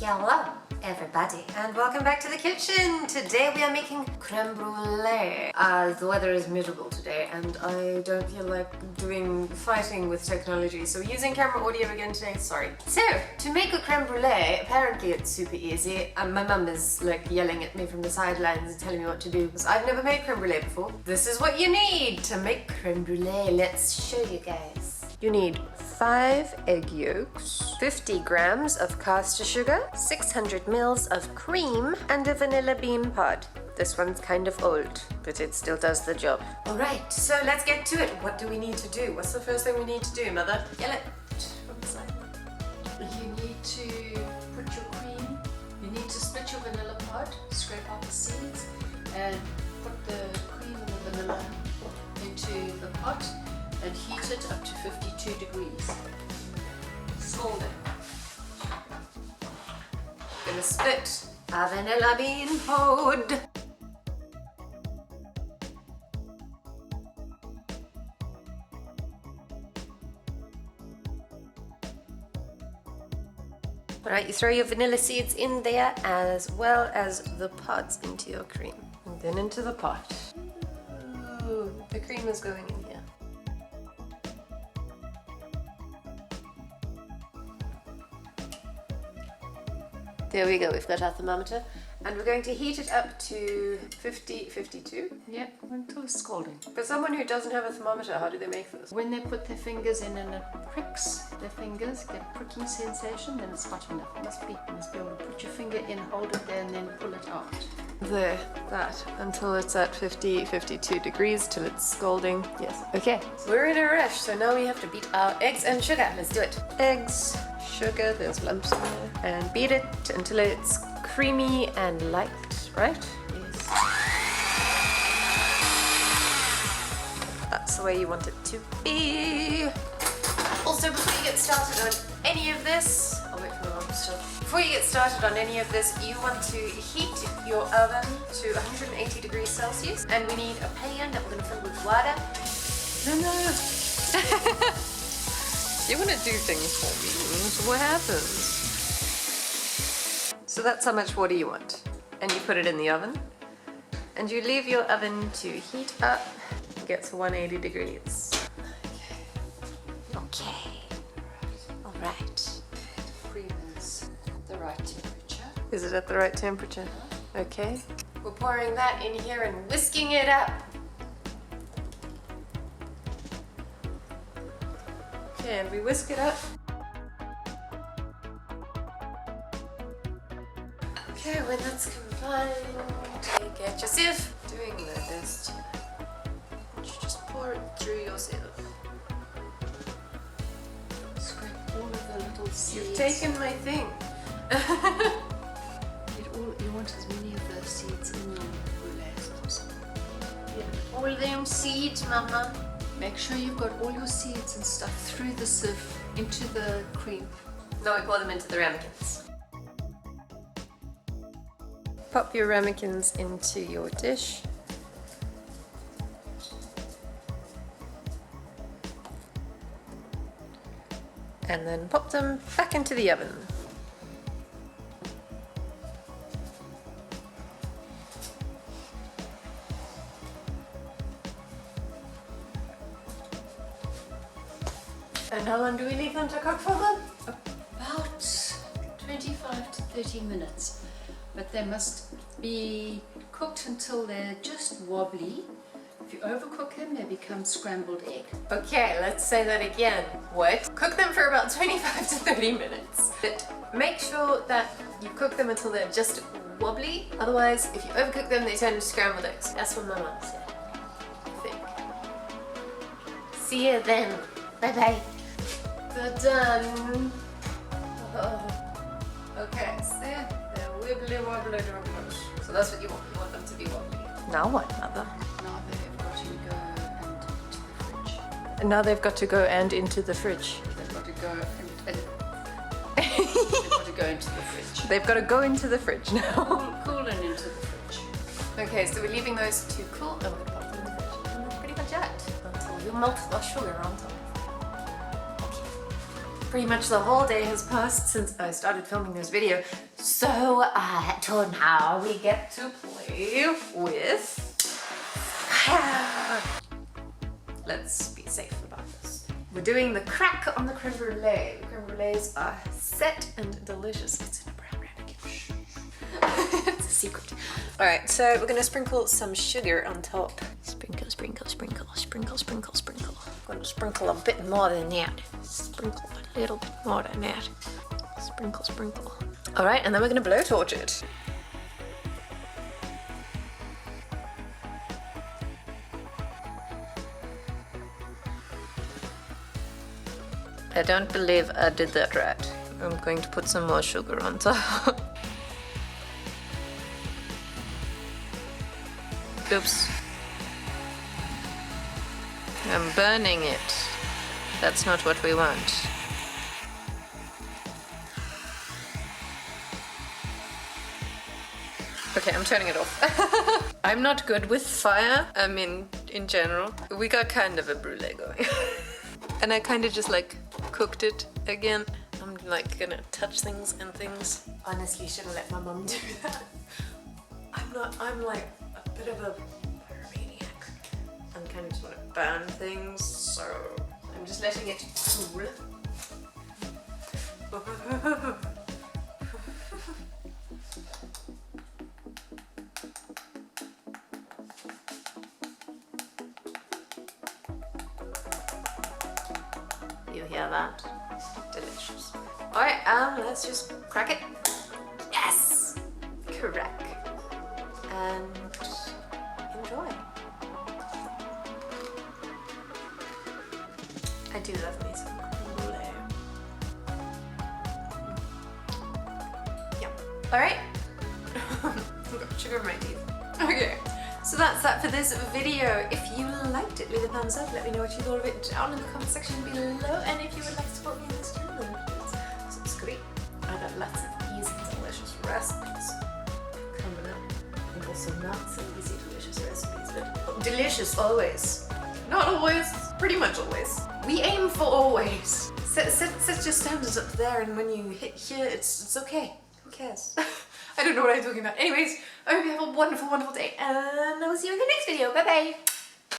Hello everybody and welcome back to the kitchen. Today we are making creme brulee. The weather is miserable today and I don't feel like fighting with technology, so we're using camera audio again today, sorry. So to make a creme brulee, apparently it's super easy. My mum is like yelling at me from the sidelines and telling me what to do because I've never made creme brulee before. This is what you need to make creme brulee. Let's show you guys. You need 5 egg yolks, 50 grams of caster sugar, 600 mils of cream, and a vanilla bean pod. This one's kind of old, but it still does the job. Alright, so let's get to it. What do we need to do? What's the first thing we need to do, Mother? Yell it from the side. You need to put your cream, you need to split your vanilla pod, scrape out the seeds, and put the cream and the vanilla into the pot and heat it up to 52 degrees. Scalding. Gonna split a vanilla bean pod. Alright, you throw your vanilla seeds in there as well as the pods into your cream. And then into the pot. Ooh, the cream is going in here. There we go, we've got our thermometer. And we're going to heat it up to 52. Yep, until it's scalding. For someone who doesn't have a thermometer, how do they make this? When they put their fingers in and it pricks their fingers, get a pricking sensation, then it's hot enough. You must be able to put your finger in, hold it there, and then pull it out. There, that, until it's at 52 degrees, till it's scalding. Yes. Okay, so we're in a rush, so now we have to beat our eggs and sugar. Let's do it. Eggs, sugar, there's lumps in there, and beat it until it's creamy and light, right? Yes. That's the way you want it to be. Also, before you get started on any of this, I'll wait for the mom still. Before you get started on any of this, you want to heat your oven to 180 degrees Celsius, and we need a pan that we're going to fill with water. No. You want to do things for me, so what happens? So that's how much water you want. And you put it in the oven. And you leave your oven to heat up. Get to 180 degrees. Okay. Alright. Cream is the right temperature. Is it at the right temperature? Okay. We're pouring that in here and whisking it up. Okay, and we whisk it up. Okay, when that's combined, get your sieve. Doing my best. You just pour it through your sieve. Scrape all of the little seeds. You've taken my thing. You want as many of the seeds in your brulee as possible. Yeah. All them seeds, Mama. Make sure you've got all your seeds and stuff through the sieve into the cream. Now we pour them into the ramekins. Pop your ramekins into your dish. And then pop them back into the oven. And how long do we leave them to cook for, Mum? About 25 to 30 minutes. But they must be cooked until they're just wobbly. If you overcook them, they become scrambled egg. Okay, let's say that again. What? Cook them for about 25 to 30 minutes. But make sure that you cook them until they're just wobbly. Otherwise, if you overcook them, they turn into scrambled eggs. That's what my mom said. I think. See you then. Bye-bye. They're done. Oh. Okay, see? They're wibbly wobbly wobbly. So that's what you want. You want them to be wobbly. Now what, Mother? Now they've got to go and into the fridge. And now they've got to go and into the fridge. They've got to go they've got to go into the fridge. They've got to go into the fridge now. Cool and into the fridge. Okay, so we're leaving those to cool and we're pop them in the fridge. And that's pretty much it. Until you melt the sugar on top. Okay. pretty much the whole day has passed since I started filming this video. So now we get to play with... Let's be safe about this. We're doing the crack on the creme brulee. The creme brulees are set and delicious. It's in a brown ramekin. Shh. It's a secret. Alright, so we're gonna sprinkle some sugar on top. Sprinkle, sprinkle, sprinkle, sprinkle, sprinkle, sprinkle. I'm gonna sprinkle a bit more than that. Sprinkle a little bit more than that. Sprinkle, sprinkle. Alright, and then we're gonna blowtorch it. I don't believe I did that right. I'm going to put some more sugar on top. Oops. I'm burning it. That's not what we want. Okay, I'm turning it off. I'm not good with fire. I mean, in general. We got kind of a brulee going. And I kind of just like cooked it again. I'm like gonna touch things and things. Honestly, should have let my mum do that. I'm like a bit of a pyromaniac. I'm kind of just want to burn things, so I'm just letting it cool. You hear that? Delicious. Alright, let's just crack it. Yes! Crack. And enjoy. I do love me some creme brulee. Yum. Alright. I've got sugar in my teeth. Okay. So that's that for this video. If you liked it, leave a thumbs up. Let me know what you thought of it down in the comment section below. And if you would like to support me in this channel, please subscribe. I've got lots of easy, delicious recipes coming up. And also not so easy, delicious recipes, but delicious always. Not always, pretty much always. We aim for always. Set your standards up there, and when you hit here, it's okay. Who cares? I don't know what I'm talking about. Anyways, I hope you have a wonderful, wonderful day, and I will see you in the next video. Bye bye.